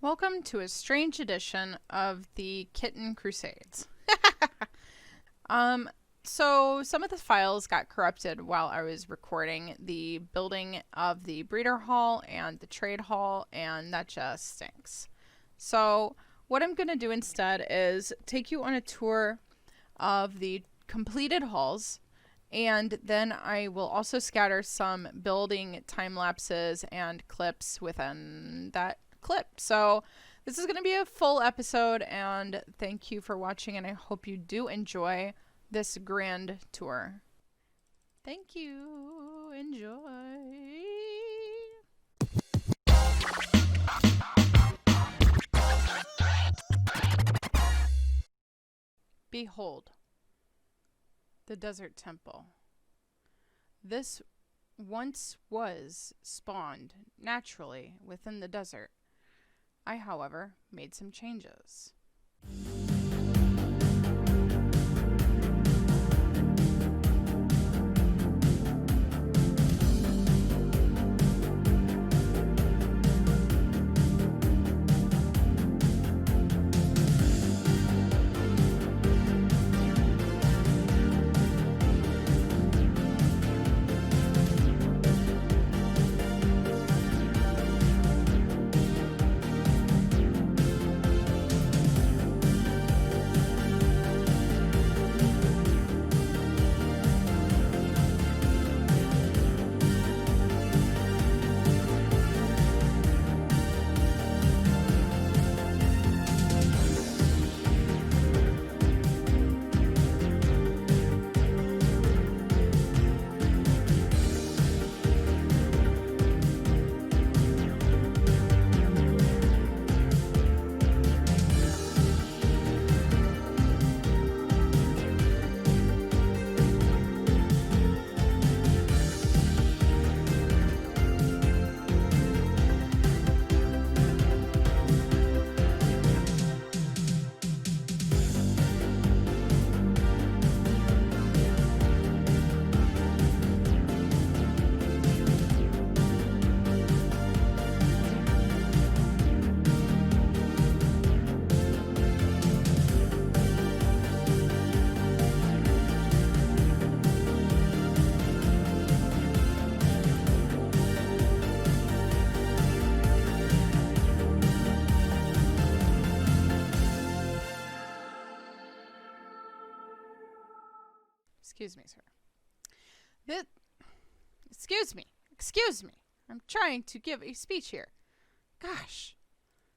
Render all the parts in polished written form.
Welcome to a strange edition of the Kitten Crusades. So some of the files got corrupted while I was recording the building of the breeder hall and the trade hall, and that just stinks. So what I'm going to do instead is take you on a tour of the completed halls, and then I will also scatter some building time lapses and clips within that clip. So this is going to be a full episode, and thank you for watching, and I hope you do enjoy this grand tour. Thank you. Enjoy. Behold, the desert temple. This once was spawned naturally within the desert. I, however, made some changes. Excuse me, sir. Excuse me. I'm trying to give a speech here. Gosh,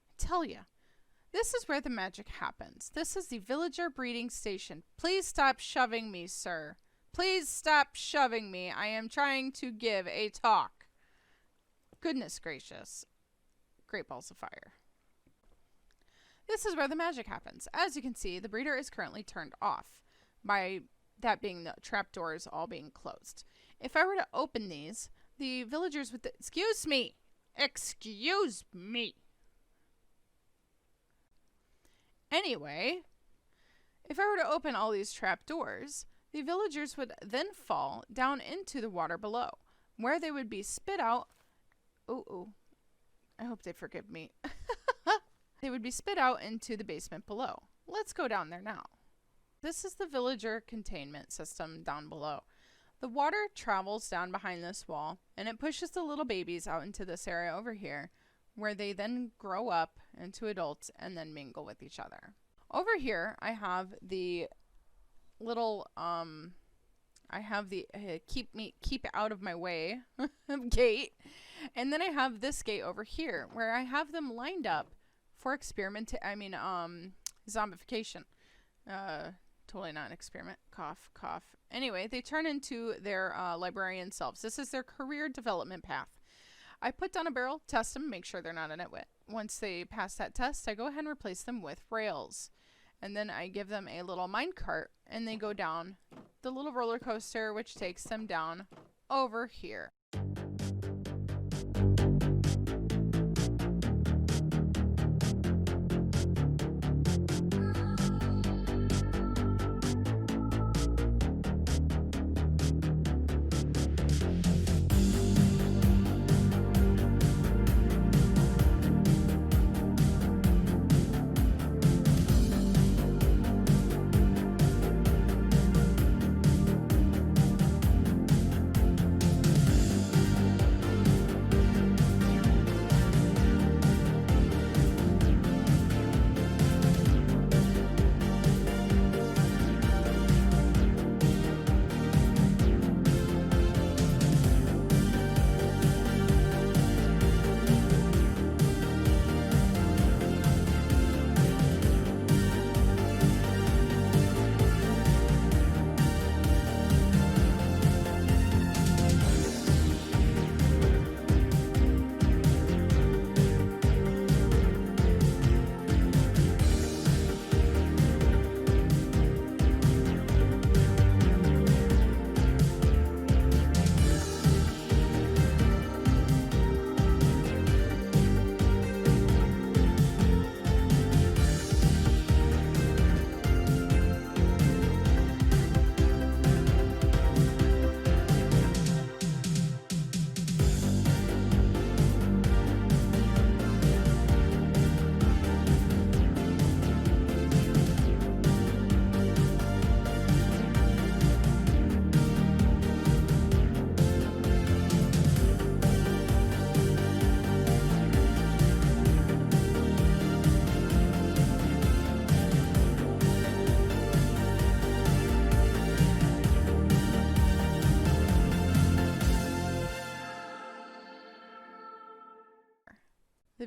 I tell ya. This is where the magic happens. This is the villager breeding station. Please stop shoving me, sir. Please stop shoving me. I am trying to give a talk. Goodness gracious. Great balls of fire. This is where the magic happens. As you can see, the breeder is currently turned off, by that being the trapdoors all being closed. If I were to open these, the villagers would... Excuse me! Excuse me! Anyway, if I were to open all these trapdoors, the villagers would then fall down into the water below, where they would be spit out... Ooh. I hope they forgive me. They would be spit out into the basement below. Let's go down there now. This is the villager containment system down below. The water travels down behind this wall, and it pushes the little babies out into this area over here, where they then grow up into adults and then mingle with each other. Over here, I have the little, keep out of my way gate. And then I have this gate over here, where I have them lined up for zombification. Totally not an experiment. Cough, cough. Anyway, they turn into their librarian selves. This is their career development path. I put down a barrel, test them, make sure they're not in it wet. Once they pass that test, I go ahead and replace them with rails. And then I give them a little mine cart, and they go down the little roller coaster, which takes them down over here.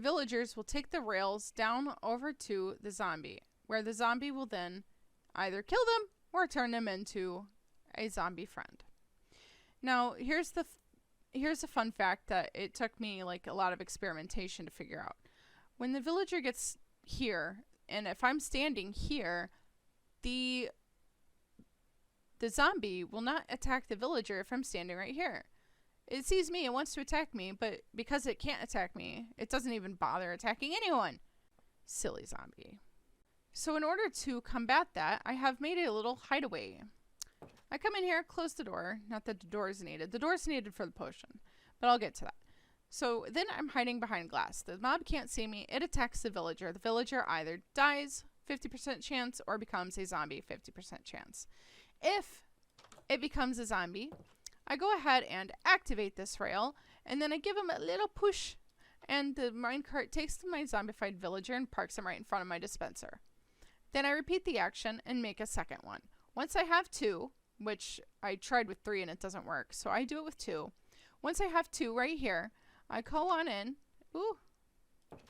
villagers will take the rails down over to the zombie, where the zombie will then either kill them or turn them into a zombie friend. Now, here's a fun fact that it took me like a lot of experimentation to figure out. When the villager gets here, and if I'm standing here, the zombie will not attack the villager if I'm standing right here. It sees me and wants to attack me, but because it can't attack me, it doesn't even bother attacking anyone. Silly zombie. So in order to combat that, I have made a little hideaway. I come in here, close the door. Not that the door is needed. The door is needed for the potion, but I'll get to that. So then I'm hiding behind glass. The mob can't see me. It attacks the villager. The villager either dies, 50% chance, or becomes a zombie, 50% chance. If it becomes a zombie, I go ahead and activate this rail, and then I give him a little push, and the minecart takes my zombified villager and parks him right in front of my dispenser. Then I repeat the action and make a second one. Once I have 2, which I tried with 3 and it doesn't work, so I do it with 2. Once I have 2 right here, I go on in,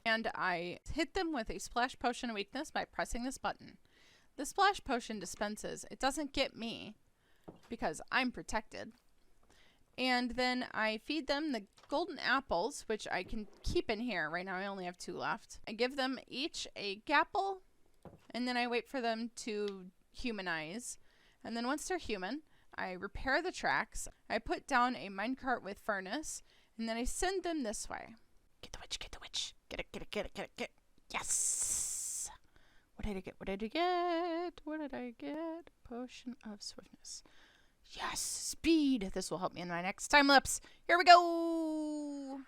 and I hit them with a splash potion of weakness by pressing this button. The splash potion dispenses. It doesn't get me because I'm protected. And then I feed them the golden apples, which I can keep in here. Right now I only have 2 left. I give them each a gapple, and then I wait for them to humanize. And then once they're human, I repair the tracks. I put down a minecart with furnace, and then I send them this way. Get the witch, get the witch. Get it, get it, get it, get it, get it. Yes! What did I get? What did I get? What did I get? Potion of swiftness. Yes! Speed! This will help me in my next time lapse. Here we go!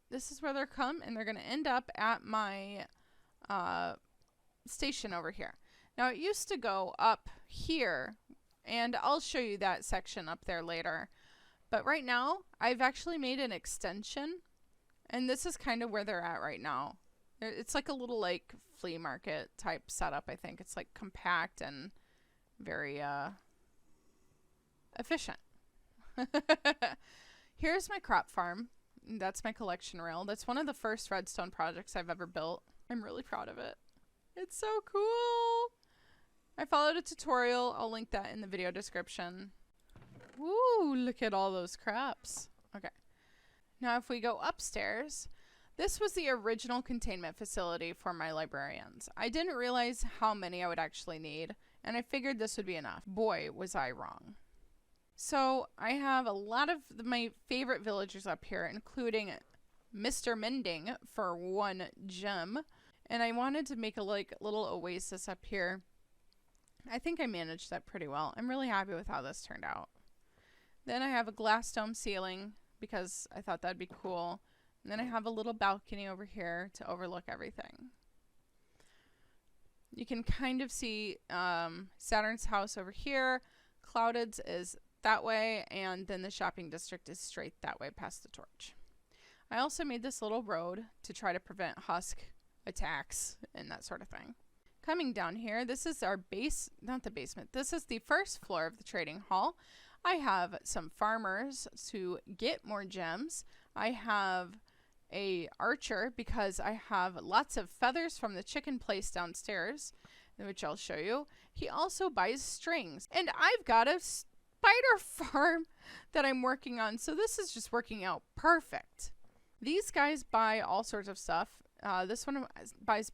This is where they're come, and they're going to end up at my station over here. Now, it used to go up here, and I'll show you that section up there later. But right now, I've actually made an extension, and this is kind of where they're at right now. It's like a little like flea market type setup, I think. It's like compact and very efficient. Here's my crop farm. That's my collection rail. That's one of the first redstone projects I've ever built. I'm really proud of it. It's so cool. I followed a tutorial. I'll link that in the video description. Woo, look at all those crops. Okay. Now if we go upstairs, This was the original containment facility for my librarians. I didn't realize how many I would actually need, and I figured this would be enough. Boy, was I wrong. So I have a lot of my favorite villagers up here, including Mr. Mending for 1 gem. And I wanted to make a little oasis up here. I think I managed that pretty well. I'm really happy with how this turned out. Then I have a glass dome ceiling because I thought that'd be cool. And then I have a little balcony over here to overlook everything. You can kind of see Saturn's house over here. Clouded's is that way, and then the shopping district is straight that way past the torch. I also made this little road to try to prevent husk attacks and that sort of thing. Coming down here, this is our base, not the basement. This is the first floor of the trading hall. I have some farmers to get more gems. I have a archer because I have lots of feathers from the chicken place downstairs, which I'll show you. He also buys strings, and I've got a spider farm that I'm working on, so this is just working out perfect. These guys buy all sorts of stuff. This one buys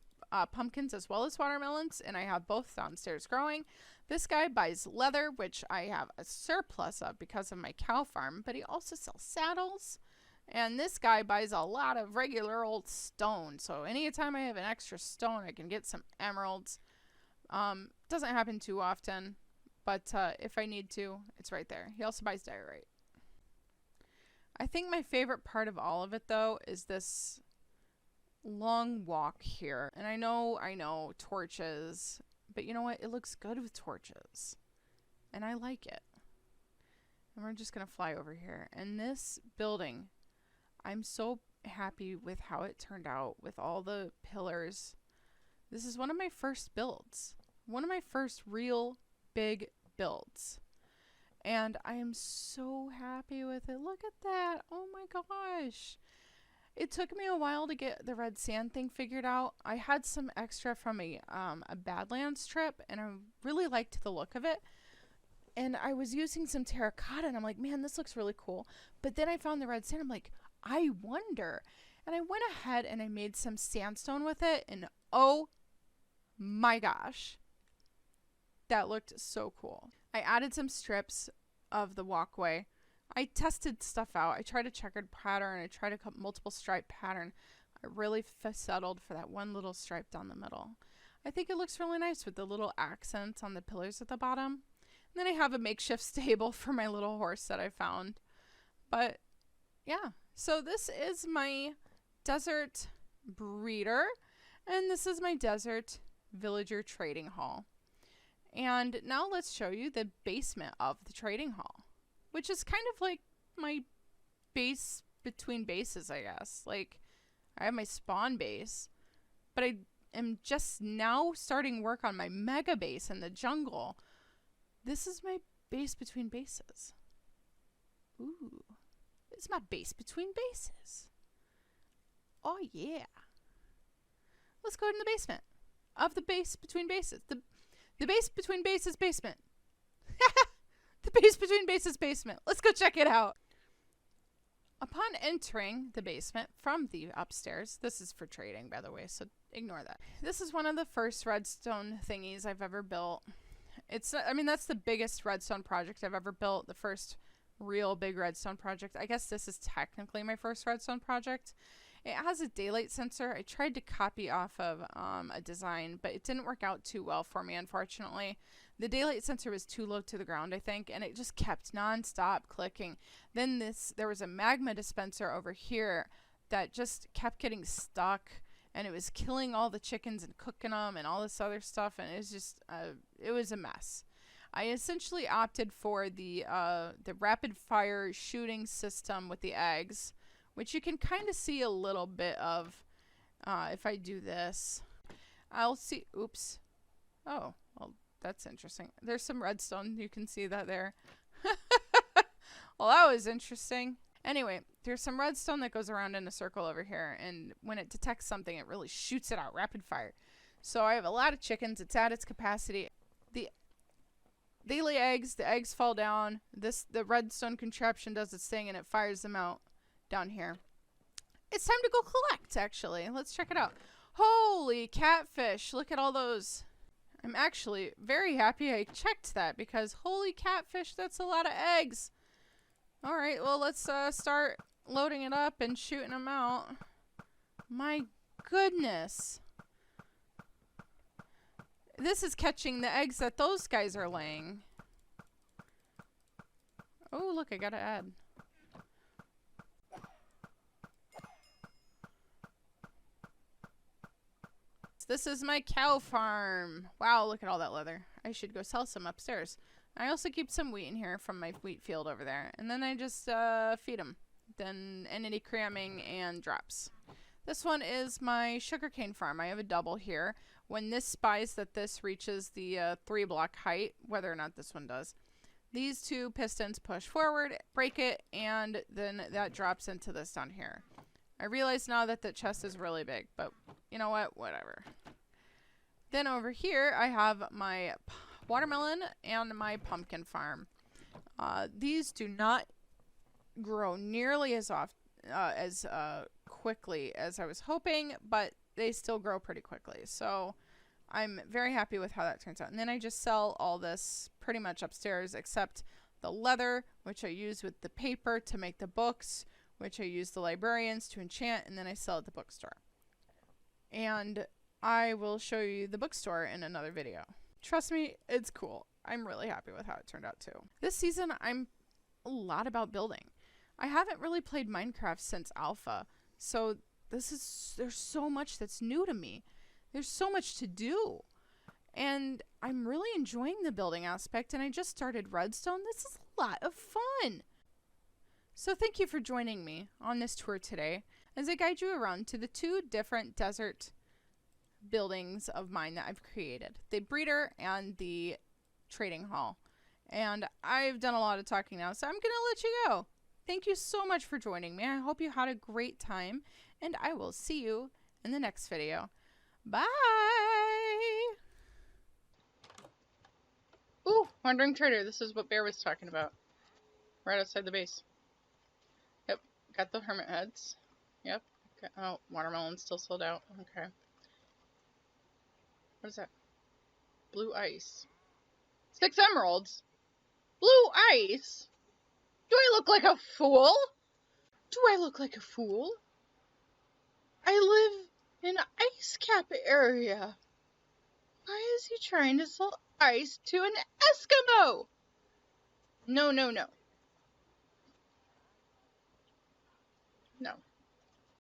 pumpkins as well as watermelons, and I have both downstairs growing. This guy buys leather, which I have a surplus of because of my cow farm, but he also sells saddles. And this guy buys a lot of regular old stone, so anytime I have an extra stone, I can get some emeralds. Doesn't happen too often, but if I need to, it's right there. He also buys diorite. I think my favorite part of all of it, though, is this long walk here. And I know, torches, but you know what? It looks good with torches, and I like it. And we're just going to fly over here. And this building, I'm so happy with how it turned out with all the pillars. This is one of my first builds. One of my first real big builds. And I am so happy with it. Look at that. Oh my gosh. It took me a while to get the red sand thing figured out. I had some extra from a Badlands trip, and I really liked the look of it. And I was using some terracotta, and I'm like, man, this looks really cool. But then I found the red sand. I'm like, I wonder. And I went ahead and I made some sandstone with it, and oh my gosh, that looked so cool. I added some strips of the walkway. I tested stuff out. I tried a checkered pattern. I tried a multiple stripe pattern. I really settled for that one little stripe down the middle. I think it looks really nice with the little accents on the pillars at the bottom. And then I have a makeshift stable for my little horse that I found. But yeah, so this is my desert breeder, and this is my desert villager trading hall. And now let's show you the basement of the trading hall, which is kind of like my base between bases, I guess. Like, I have my spawn base, but I am just now starting work on my mega base in the jungle. This is my base between bases. Ooh, it's my base between bases. Oh yeah. Let's go in the basement of the base between bases. The base between bases basement. The base between bases basement. Let's go check it out. Upon entering the basement from the upstairs, this is for trading, by the way, so ignore that. This is one of the first redstone thingies I've ever built. I mean, that's the biggest redstone project I've ever built. The first real big redstone project. I guess this is technically my first redstone project. It has a daylight sensor. I tried to copy off of a design, but it didn't work out too well for me, unfortunately. The daylight sensor was too low to the ground, I think, and it just kept non-stop clicking. Then there was a magma dispenser over here that just kept getting stuck, and it was killing all the chickens and cooking them and all this other stuff, and it was just, it was a mess. I essentially opted for the rapid fire shooting system with the eggs, which you can kind of see a little bit of if I do this. I'll see, oops. Oh, well, that's interesting. There's some redstone. You can see that there. Well, that was interesting. Anyway, there's some redstone that goes around in a circle over here, and when it detects something, it really shoots it out rapid fire. So I have a lot of chickens. It's at its capacity. They lay eggs. The eggs fall down. The redstone contraption does its thing, and it fires them out down here. it's time to go collect, actually. Let's check it out. Holy catfish. Look at all those. I'm actually very happy I checked that because holy catfish, that's a lot of eggs. All right, well, let's start loading it up and shooting them out. My goodness. This is catching the eggs that those guys are laying. Oh, look, I gotta add. This is my cow farm. Wow, look at all that leather. I should go sell some upstairs. I also keep some wheat in here from my wheat field over there. And then I just feed them. Then entity cramming and drops. This one is my sugarcane farm. I have a double here. When this spies that this reaches the 3-block height, whether or not this one does, these two pistons push forward, break it, and then that drops into this down here. I realize now that the chest is really big, but you know what? Whatever. Then over here, I have my watermelon and my pumpkin farm. These do not grow nearly as quickly as I was hoping, but they still grow pretty quickly. So I'm very happy with how that turns out. And then I just sell all this pretty much upstairs except the leather, which I use with the paper to make the books, which I use the librarians to enchant, and then I sell at the bookstore. And I will show you the bookstore in another video. Trust me, it's cool. I'm really happy with how it turned out too. This season, I'm a lot about building. I haven't really played Minecraft since alpha, so there's so much that's new to me. There's so much to do. And I'm really enjoying the building aspect, and I just started Redstone. This is a lot of fun. So thank you for joining me on this tour today as I guide you around to the 2 different desert buildings of mine that I've created. The breeder and the trading hall. And I've done a lot of talking now, so I'm going to let you go. Thank you so much for joining me. I hope you had a great time, and I will see you in the next video. Bye! Ooh, Wandering Trader. This is what Bear was talking about. Right outside the base. Yep, got the hermit heads. Yep. Okay. Oh, watermelon's still sold out. Okay. What is that? Blue ice. 6 emeralds? Blue ice? Do I look like a fool? Do I look like a fool? I live in an ice cap area. Why is he trying to sell ice to an Eskimo? No, no, no. No.